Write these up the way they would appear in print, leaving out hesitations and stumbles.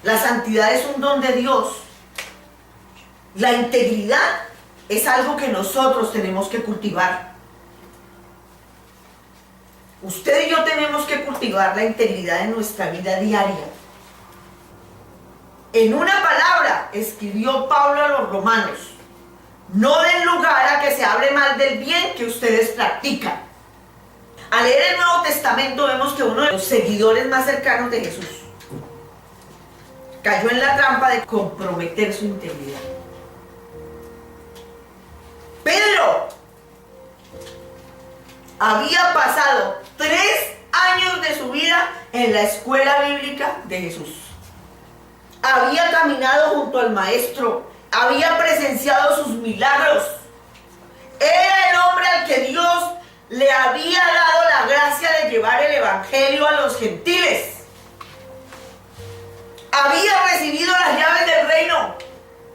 La santidad es un don de Dios. La integridad es algo que nosotros tenemos que cultivar. Usted y yo tenemos que cultivar la integridad en nuestra vida diaria. En una palabra escribió Pablo a los romanos: no den lugar a que se hable mal del bien que ustedes practican. Al leer el Nuevo Testamento vemos que uno de los seguidores más cercanos de Jesús cayó en la trampa de comprometer su integridad. Pedro había pasado 3 años de su vida en la escuela bíblica de Jesús. Había caminado junto al maestro, había presenciado sus milagros. Era el hombre al que Dios le había dado la gracia de llevar el evangelio a los gentiles. Había recibido las llaves del reino.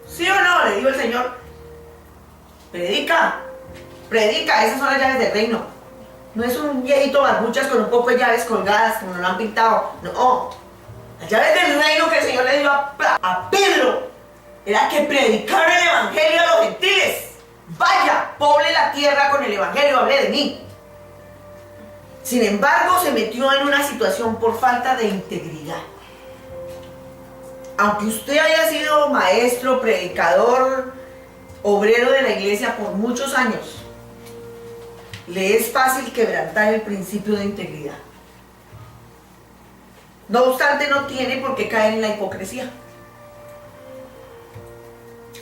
¿Sí o no? Le dijo el Señor. Predica, esas son las llaves del reino. No es un viejito barbuchas con un poco de llaves colgadas como lo han pintado. No, las llaves del reino que el Señor le dio a Pedro era que predicara el evangelio a los gentiles. Vaya, poble la tierra con el evangelio, hable de mí. Sin embargo, se metió en una situación por falta de integridad. Aunque usted haya sido maestro, predicador, obrero de la iglesia por muchos años, le es fácil quebrantar el principio de integridad. No obstante, no tiene por qué caer en la hipocresía,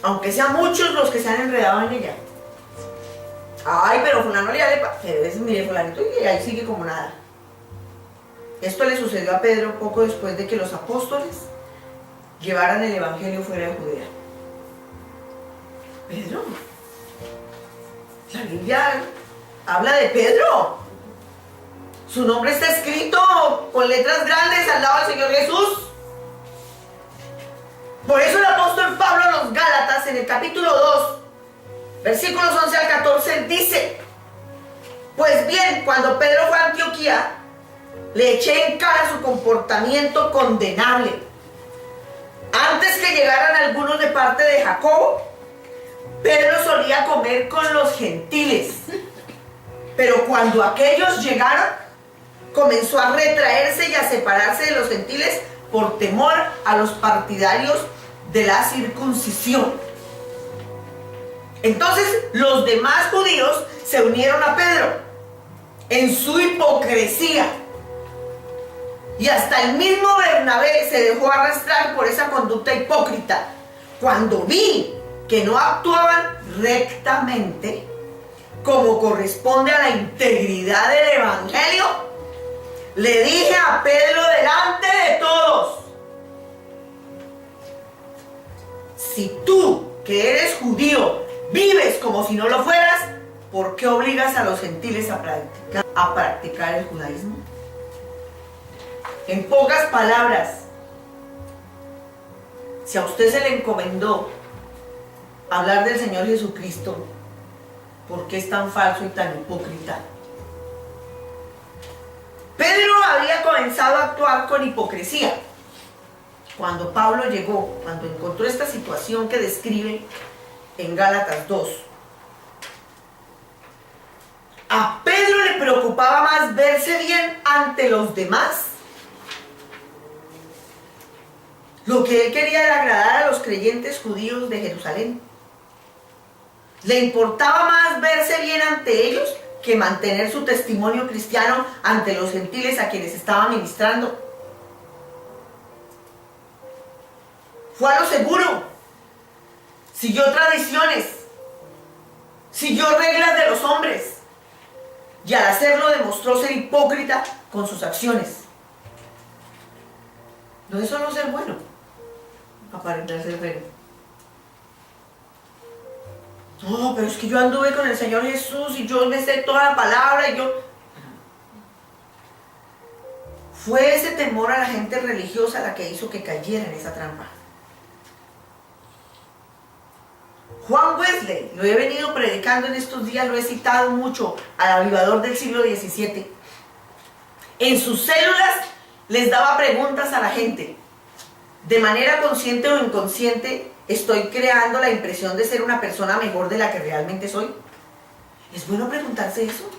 aunque sean muchos los que se han enredado en ella. Ay, pero fulano le pero ese, mire, fulanito, y ahí sigue como nada. Esto le sucedió a Pedro poco después de que los apóstoles llevaran el evangelio fuera de Judea. Pedro, la Biblia habla de Pedro. Su nombre está escrito con letras grandes al lado del Señor Jesús. Por eso el apóstol Pablo a los Gálatas, en el capítulo 2, versículos 11 al 14, dice: pues bien, cuando Pedro fue a Antioquía, le eché en cara su comportamiento condenable. Antes que llegaran algunos de parte de Jacobo, Pedro solía comer con los gentiles. Pero cuando aquellos llegaron, comenzó a retraerse y a separarse de los gentiles por temor a los partidarios de la circuncisión. Entonces los demás judíos se unieron a Pedro en su hipocresía. Y hasta el mismo Bernabé se dejó arrastrar por esa conducta hipócrita. Cuando vi que no actuaban rectamente, como corresponde a la integridad del evangelio, le dije a Pedro delante de todos: si tú, que eres judío, vives como si no lo fueras, ¿por qué obligas a los gentiles a practicar el judaísmo? En pocas palabras, si a usted se le encomendó hablar del Señor Jesucristo, ¿por qué es tan falso y tan hipócrita? Pedro había comenzado a actuar con hipocresía. Cuando Pablo llegó, cuando encontró esta situación que describe en Gálatas 2, a Pedro le preocupaba más verse bien ante los demás. Lo que él quería era agradar a los creyentes judíos de Jerusalén. Le importaba más verse bien ante ellos que mantener su testimonio cristiano ante los gentiles a quienes estaba ministrando. Fue a lo seguro, siguió tradiciones, siguió reglas de los hombres, y al hacerlo demostró ser hipócrita con sus acciones. No, eso no es ser bueno, aparentar ser bueno. No, pero es que yo anduve con el Señor Jesús y yo me sé toda la palabra y yo... Fue ese temor a la gente religiosa la que hizo que cayera en esa trampa. Juan Wesley, lo he venido predicando en estos días, lo he citado mucho, al avivador del siglo XVII. En sus células les daba preguntas a la gente. de manera consciente o inconsciente, estoy creando la impresión de ser una persona mejor de la que realmente soy? Es bueno preguntarse eso.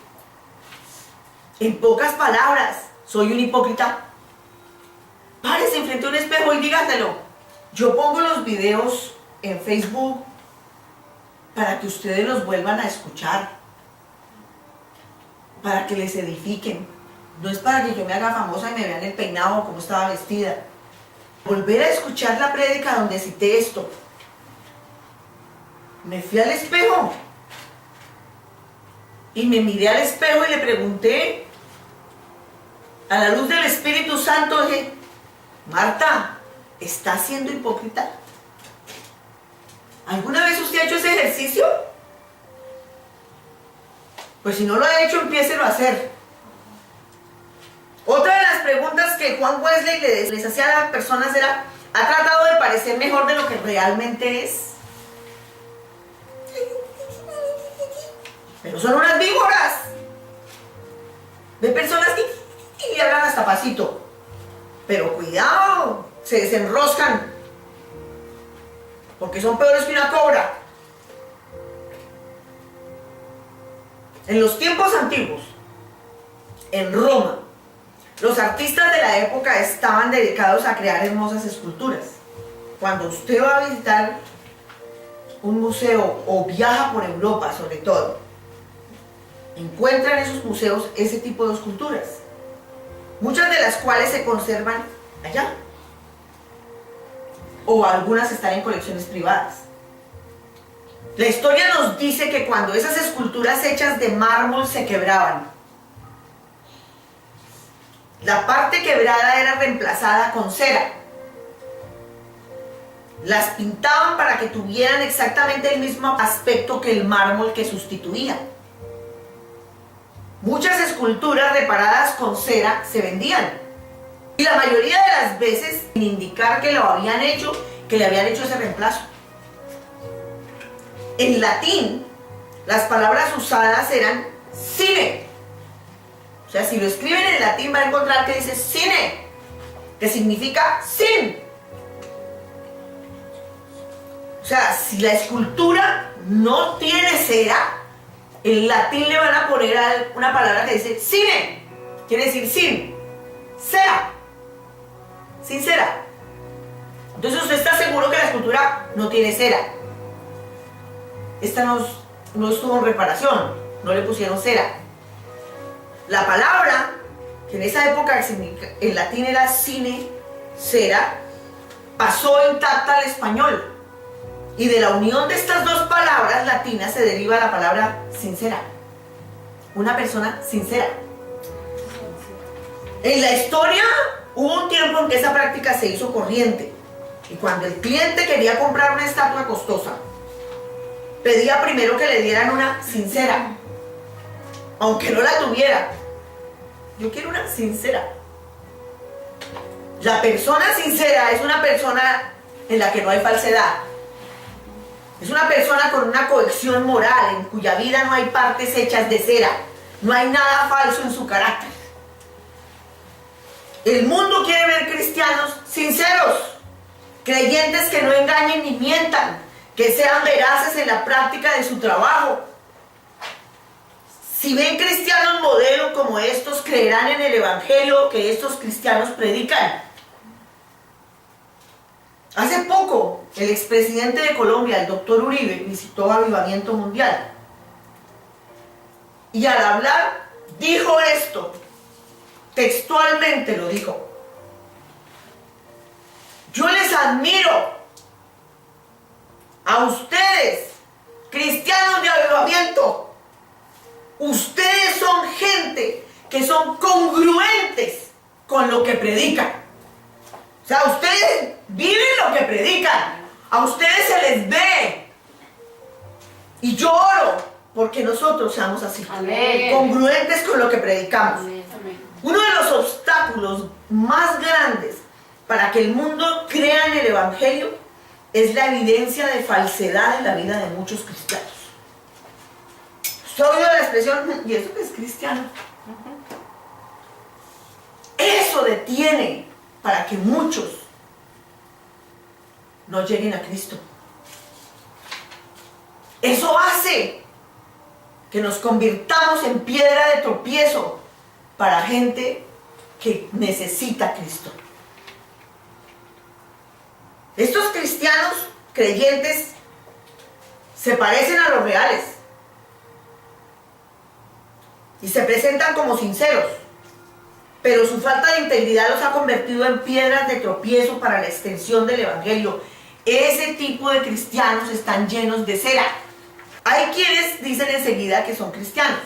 En pocas palabras, ¿soy un hipócrita? Párese enfrente a un espejo y dígaselo. Yo pongo los videos en Facebook para que ustedes los vuelvan a escuchar, para que les edifiquen. No es para que yo me haga famosa y me vean el peinado o cómo estaba vestida. Volver a escuchar la prédica donde cité esto. Me fui al espejo y me miré al espejo y le pregunté, a la luz del Espíritu Santo, dije: Marta, ¿estás siendo hipócrita? ¿Alguna vez usted ha hecho ese ejercicio? Pues si no lo ha hecho, empiécelo a hacer. Otra de las preguntas que Juan Wesley les hacía a las personas era: ¿ha tratado de parecer mejor de lo que realmente es? Pero son unas víboras. De personas que le hablan hasta pasito. Pero cuidado, se desenroscan. Porque son peores que una cobra. En los tiempos antiguos, en Roma, los artistas de la época estaban dedicados a crear hermosas esculturas. Cuando usted va a visitar un museo o viaja por Europa, sobre todo, encuentra en esos museos ese tipo de esculturas, muchas de las cuales se conservan allá, o algunas están en colecciones privadas. La historia nos dice que cuando esas esculturas hechas de mármol se quebraban, la parte quebrada era reemplazada con cera. Las pintaban para que tuvieran exactamente el mismo aspecto que el mármol que sustituía. Muchas esculturas reparadas con cera se vendían. Y la mayoría de las veces, sin indicar que lo habían hecho, que le habían hecho ese reemplazo. En latín, las palabras usadas eran cine. O sea, si lo escriben en latín van a encontrar que dice cine, que significa sin. O sea, si la escultura no tiene cera, en latín le van a poner una palabra que dice cine, quiere decir sin, cera, sin cera. Entonces usted está seguro que la escultura no tiene cera. Esta no estuvo en reparación, no le pusieron cera. La palabra, que en esa época en latín era cine, cera, pasó intacta al español. Y de la unión de estas dos palabras latinas se deriva la palabra sincera. Una persona sincera. En la historia hubo un tiempo en que esa práctica se hizo corriente. Y cuando el cliente quería comprar una estatua costosa, pedía primero que le dieran una sincera, aunque no la tuviera. Yo quiero una sincera. La persona sincera es una persona en la que no hay falsedad. Es una persona con una cohesión moral, en cuya vida no hay partes hechas de cera. No hay nada falso en su carácter. El mundo quiere ver cristianos sinceros, creyentes que no engañen ni mientan, que sean veraces en la práctica de su trabajo. Si ven cristianos modelo como estos, creerán en el evangelio que estos cristianos predican. Hace poco, el expresidente de Colombia, el doctor Uribe, visitó Avivamiento Mundial. Y al hablar, dijo esto, textualmente lo dijo: yo les admiro a ustedes, cristianos de Avivamiento. Ustedes son gente que son congruentes con lo que predican. O sea, ustedes viven lo que predican. A ustedes se les ve. Y yo oro porque nosotros seamos así. Amén. Congruentes con lo que predicamos. Amén. Uno de los obstáculos más grandes para que el mundo crea en el evangelio es la evidencia de falsedad en la vida de muchos cristianos. ¿Usted ha oído la expresión, y eso que es cristiano? Eso detiene para que muchos no lleguen a Cristo. Eso hace que nos convirtamos en piedra de tropiezo para gente que necesita a Cristo. Estos cristianos creyentes se parecen a los reales y se presentan como sinceros, pero su falta de integridad los ha convertido en piedras de tropiezo para la extensión del evangelio. Ese tipo de cristianos están llenos de cera. Hay quienes dicen enseguida que son cristianos.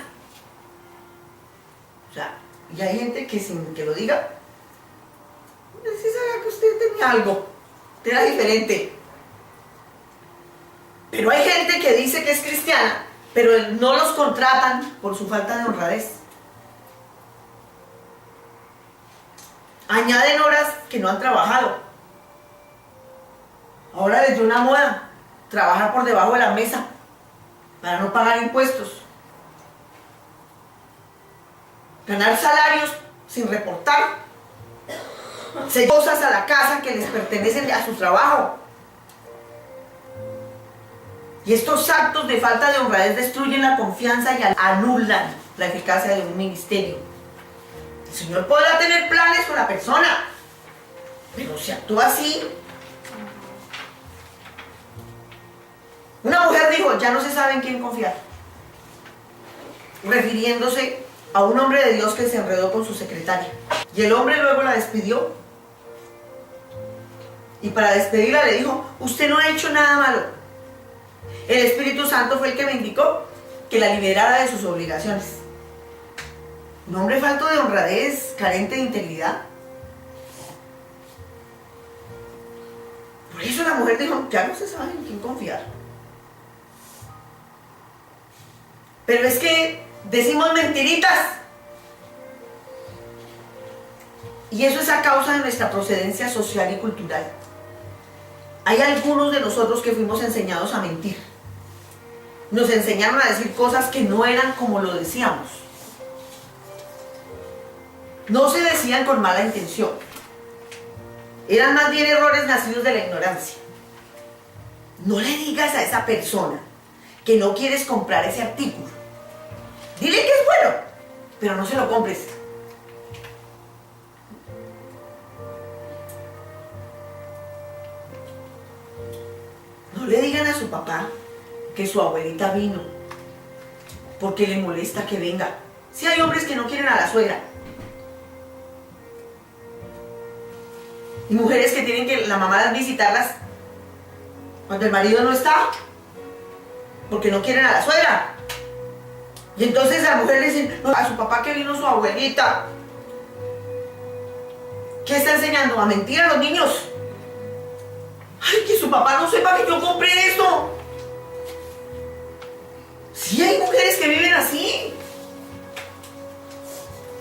O sea, y hay gente que sin que lo diga, sí sabía que usted tenía algo, era diferente. Pero hay gente que dice que es cristiana, pero no los contratan por su falta de honradez. Añaden horas que no han trabajado. Ahora les dio una moda trabajar por debajo de la mesa para no pagar impuestos. Ganar salarios sin reportar. Se cosas a la casa que les pertenecen a su trabajo. Y estos actos de falta de honradez destruyen la confianza y anulan la eficacia de un ministerio. El Señor podrá tener planes con la persona, pero si actúa así. Una mujer dijo, ya no se sabe en quién confiar, refiriéndose a un hombre de Dios que se enredó con su secretaria. Y el hombre luego la despidió. Y para despedirla le dijo, usted no ha hecho nada malo. El Espíritu Santo fue el que me indicó que la liberara de sus obligaciones. Un hombre falto de honradez, carente de integridad. Por eso la mujer dijo, ya no se sabe en quién confiar. Pero es que decimos mentiritas. Y eso es a causa de nuestra procedencia social y cultural. Hay algunos de nosotros que fuimos enseñados a mentir. Nos enseñaron a decir cosas que no eran como lo decíamos. No se decían con mala intención. Eran más bien errores nacidos de la ignorancia. No le digas a esa persona que no quieres comprar ese artículo. Dile que es bueno, pero no se lo compres. No le digan a su papá que su abuelita vino porque le molesta que venga. Si hay hombres que no quieren a la suegra y mujeres que tienen que la mamá visitarlas cuando el marido no está porque no quieren a la suegra. Y entonces a la mujer le dicen, no, a su papá que vino su abuelita. ¿Qué está enseñando? A mentir a los niños. Ay, que su papá no sepa que yo compré esto. Sí hay mujeres que viven así.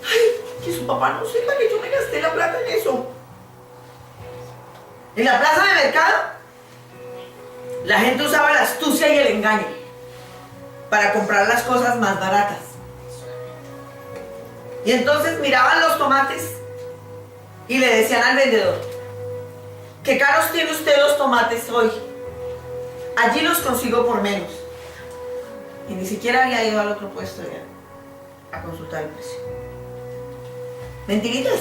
Ay, que su papá no sepa que yo me gasté la plata en eso. En la plaza de mercado, la gente usaba la astucia y el engaño para comprar las cosas más baratas. Y entonces miraban los tomates y le decían al vendedor, ¿qué caros tiene usted los tomates hoy? Allí los consigo por menos. Y ni siquiera había ido al otro puesto ya a consultar el precio. Mentiritas.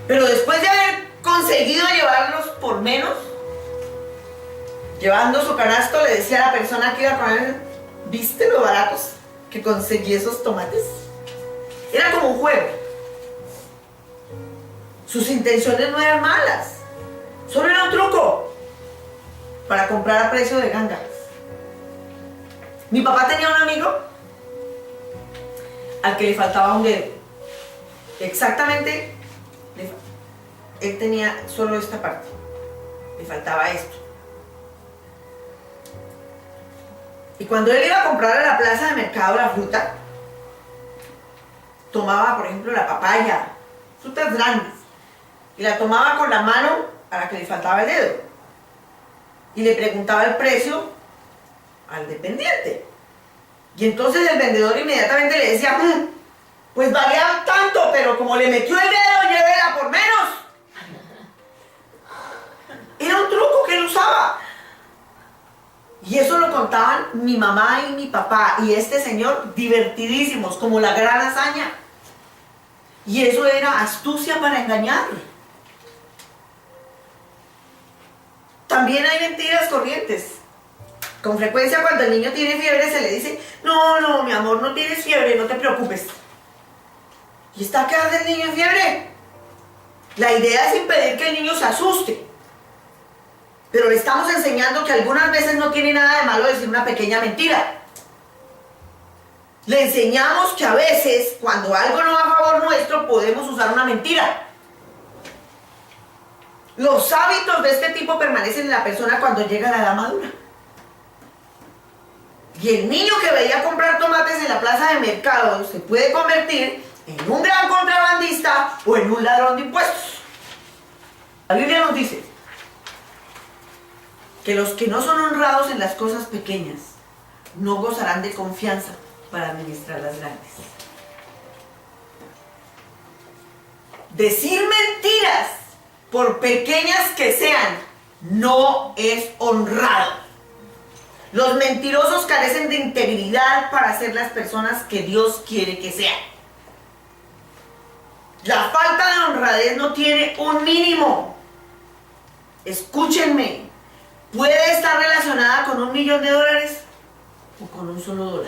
Pero después de haber conseguido llevarlos por menos, llevando su canasto, le decía a la persona que iba a poner, ¿viste lo baratos que conseguí esos tomates? Era como un juego. Sus intenciones no eran malas, solo era un truco para comprar a precio de ganga. Mi papá tenía un amigo al que le faltaba un dedo. Exactamente, él tenía solo esta parte, le faltaba esto. Y cuando él iba a comprar a la plaza de mercado la fruta, tomaba, por ejemplo, la papaya, frutas grandes, y la tomaba con la mano a la que le faltaba el dedo. Y le preguntaba el precio al dependiente. Y entonces el vendedor inmediatamente le decía, pues valía tanto, pero como le metió el dedo, llévela por menos. Era un truco. contaban mi mamá y mi papá y este señor, divertidísimos, como la gran hazaña. Y eso era astucia para engañar. También hay mentiras corrientes. Con frecuencia cuando el niño tiene fiebre se le dice, no, mi amor, no tienes fiebre, no te preocupes. ¿Y está qué hace el niño en fiebre? La idea es impedir que el niño se asuste. Pero le estamos enseñando que algunas veces no tiene nada de malo decir una pequeña mentira. Le enseñamos que a veces, cuando algo no va a favor nuestro, podemos usar una mentira. Los hábitos de este tipo permanecen en la persona cuando llega a la edad madura. Y el niño que veía comprar tomates en la plaza de mercado se puede convertir en un gran contrabandista o en un ladrón de impuestos. La Biblia nos dice que los que no son honrados en las cosas pequeñas no gozarán de confianza para administrar las grandes. Decir mentiras, por pequeñas que sean, no es honrado. Los mentirosos carecen de integridad para ser las personas que Dios quiere que sean. La falta de honradez no tiene un mínimo. Escúchenme, puede estar relacionada con $1.000.000 o con $1 solo.